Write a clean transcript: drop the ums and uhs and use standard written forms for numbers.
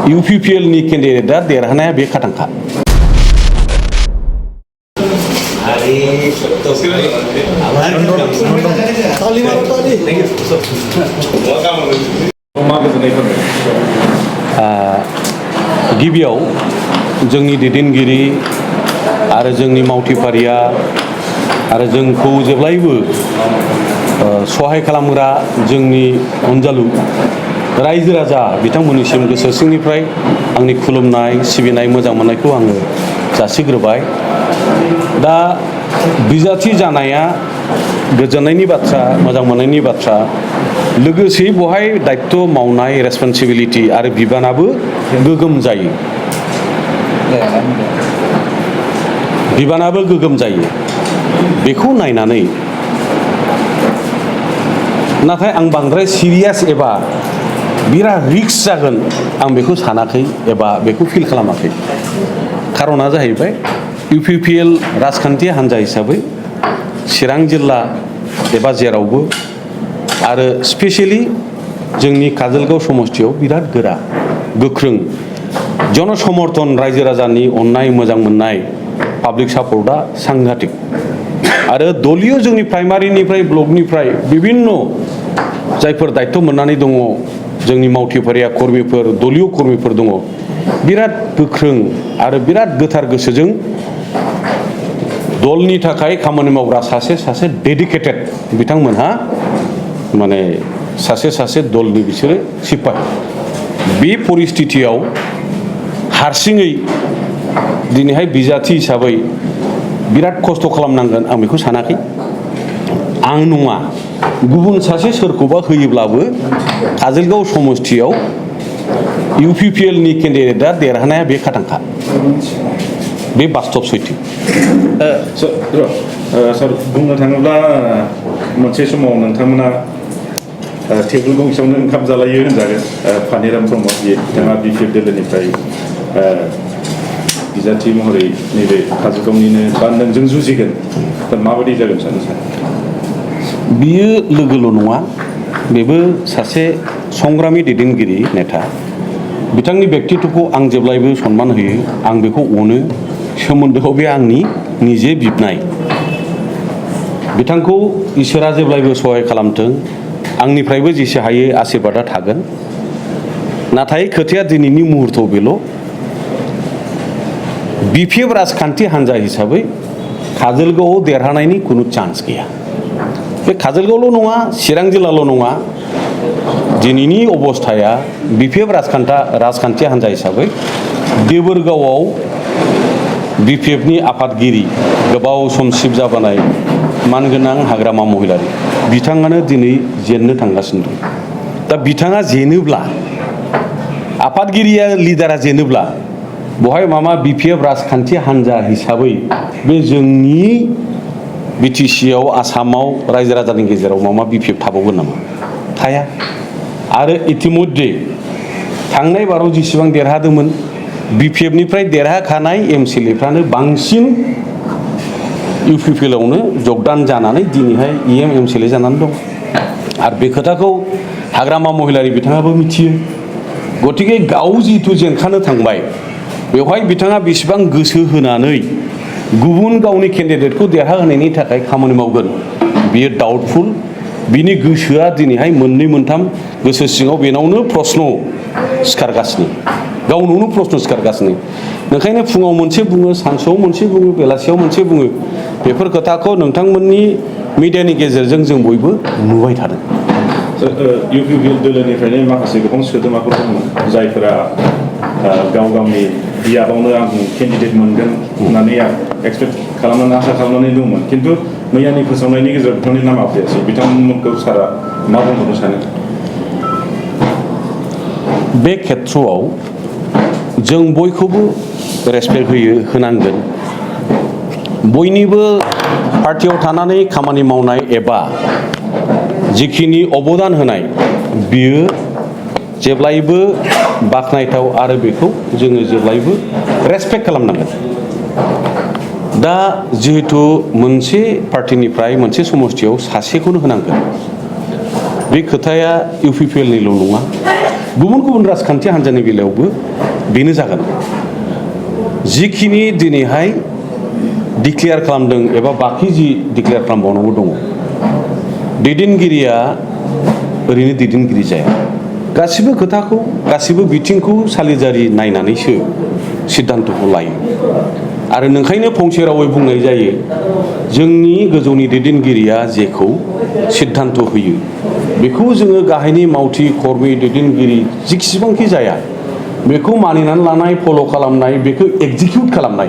UPPL नि केन्डिडेटआ देरहानाया बे खाथांखा। गिबियाव जोंनि दैदेनगिरि आरो जोंनि मावथिफारिया आरो जोंखौ जेब्लायबो सहाय खालामग्रा जोंनि अनजालु रायजो राजा बिथांमोननिसिम गोसो सिंनिफ्राय आंनि खुलुमनाय सिबिनाय मोजां मोननायखौ आङो जासिग्रोबाय। दा बिजाथि जानाया गोजोननायनि बाथ्रा, मोजां मोननायनि बाथ्रा, लोगोसे बहाय दायित्व मावनाय रेसपन्सिबिलिटि आरो बिबानाबो गोगोम जायो। बिबानाबो गोगोम जायो। बेखौ नायनानै नाथाय आं बांद्राय सिरियास एबा बिराद रिक्स जागोन आं बेखौ सानाखै एबा बेखौ फिल खालामाखै। खारना जाहैबाय UPPL राजखान्थि हान्जा हिसाबै चिरां जिल्ला एबा जेरावबो आरो स्पेसियेलि जोंनि काजोलगाव समस्थियाव बिराद गोरा गोख्रों जनसमर्थन रायजो राजानि अननाय मोजां मोननाय पाब्लिक सापर्टआ सांघातिक आरो दलिय जोंनि प्राइमारिनिफ्राय ब्लकनिफ्राय बिभिन्न जायफोर दायित्व मोननानै दङ जोंनि मावथिफारिया कर्मिफोर दलिय कर्मिफोर दङ बिराद गोख्रों आरो बिराद गोथार गोसोजों दलनि थाखाय खामानि मावग्रा सासे डेडिकेटेड बिथांमोनहा माने सासे दलनि बिसोरो सिपाहि। बे परिस्थितियाव हारसिङै दिनैहाय बिजाथि हिसाबै बिराद खस्थ' खालामनांगोन आं बेखौ सानाखै। आं नङा गुबुन सासे सोरखौबा होयोब्लाबो काजोलगाव समस्थियाव UPPL नि केन्डिडेटआ देरहानाया बे खाथांखा। बे बास्तब सैथो। सार बुंनो थाङोब्ला मोनसे समाव नोंथांमोना टेबोल गंसेयावनो ओंखाम जालायो होनजागोन। फानिराम ब्रह्म बिथाङा BPF दोलोनिफ्राय बिजाथि महरै नैबे काजोलगावनिनो बा नोंजों जुजिगोन दा माबायदि जागोन सानो सार? बियो लोगोल' नङा, बेबो सासे संग्रामि दैदेनगिरि नेता। बिथांनि व्यक्तित्वखौ आं जेब्लायबो सनमान होयो, आं बेखौ अनो। सोमोन्दोआव बे आंनि निजे बिबनाय। बिथांखौ इसोरा जेब्लायबो सहाय खालामथों, आंनिफ्रायबो जेसे हायो आशीर्बादा थागोन। नाथाय खोथाया दिनैनि मुहुर्तआव बेल' BPF राजखान्थि हान्जा हिसाबै काजोलगावआव देरहानायनि खुनु चान्स गैया। बे काजोलगावल' नङा, चिरां जिल्लाल' नङा, दिनैनि अबस्थाया BPF राजखान्थि हान्जा हिसाबै देबोरगावआव BPF नि आफादगिरि गोबाव सम सिफ जाबोनाय मानगोनां हाग्रामा महिलारि बिथाङानो दिनै जेननो थांगासिनो दं। दा बिथाङा जेनोब्ला आफादगिरिया लिडारा जेनोब्ला बहाय मामा BPF राजखान्थि हान्जा हिसाबै बे जोंनि BTC आव आसामाव रायजो राजानि गेजेराव मामा BPF थाबावगोन नामा? थाया। आरो इतिमध्य थांनाय बाराव जेसेबां देरहादोंमोन BPF निफ्राय देरहाखानाय MCLA फ्रानो बांसिन UPPL आवनो जगदान जानानै दिनैहाय EM MCLA जानानै दं। आरो बे खोथाखौ हाग्रामा महिलारि बिथाङाबो मिथियो। गतिके गाव जिहेतु जेनखानो थांबाय बेवहाय बिथाङा बेसेबां गोसो होनानै गुबुन गावनि केन्डिडेटखौ देरहाहोनायनि थाखाय खामानि मावगोन बियो डाउटफुल। बिनि गोसोआ दिनैहाय मोननै मोनथाम गोसो सिङाव बेनावनो प्रश्न सिखारगासिनो, गावनावनो प्रश्न सिखारगासिनो। ओंखायनो फुङाव मोनसे बुङो, सानसुआव मोनसे बुङो, बेलासियाव मोनसे बुङो। बेफोर खोथाखौ नोंथांमोननि मिडियानि गेजेरजों जों बयबो नुबाय थादों। UPPL दोलोनिफ्रायनो माखासे गोबां सोद्रोमाफोर दंमोन जायफोरा गावनि बियाबावनो आं केन्डिडेट मोनगोन होननानै एक्सपेक्ट खालामनानै आसा खालामनानै दंमोन। खिन्थु मैयानि फोसावनायनि गेजेराव बिथांनि नामा फैयासै। बिथांमोनखौ सारा मा बुंहरनो सानो? बे खेत्रआव जों बयखौबो रेसपेक्ट होनांगोन। बयनिबो पार्टियाव थानानै खामानि मावनाय एबा जिखिनि अबदान होनाय बियो जेब्लायबो बाख्नायथाव आरो बेखौ जोङो जेब्लायबो रेसपेक्ट खालामनांगोन। दा जिहेतु मोनसे पार्टिनिफ्राय मोनसे समस्थियाव सासेखौनो होनांगोन, बे खोथाया UPPL निल' नङा, गुबुन गुबुन राजखान्थि हान्जानि बेलायावबो बेनो जागोन जिखिनि दिनैहाय डिक्लेयार खालामदों एबा बाखि जि डिक्लेयार खालामबावनांगौ दङ दैदेनगिरिया ओरैनो दैदेनगिरि जाया गासिबो खोथाखौ गासिबो बिथिंखौ सालिजारि नायनानैसो सिद्धान्तखौ लायो आरो नोंखायनो फंसे रावै बुंनाय जायो जोंनि गोजौनि दैदेनगिरिया जेखौ सिद्धान्त होयो बेखौ जोङो गाहायनि मावथि कर्मि दैदेनगिरि जेसेबांखि जाया बेखौ मानिनानै लानाय फल' खालामनाय बेखौ एक्जिकिउट खालामनाय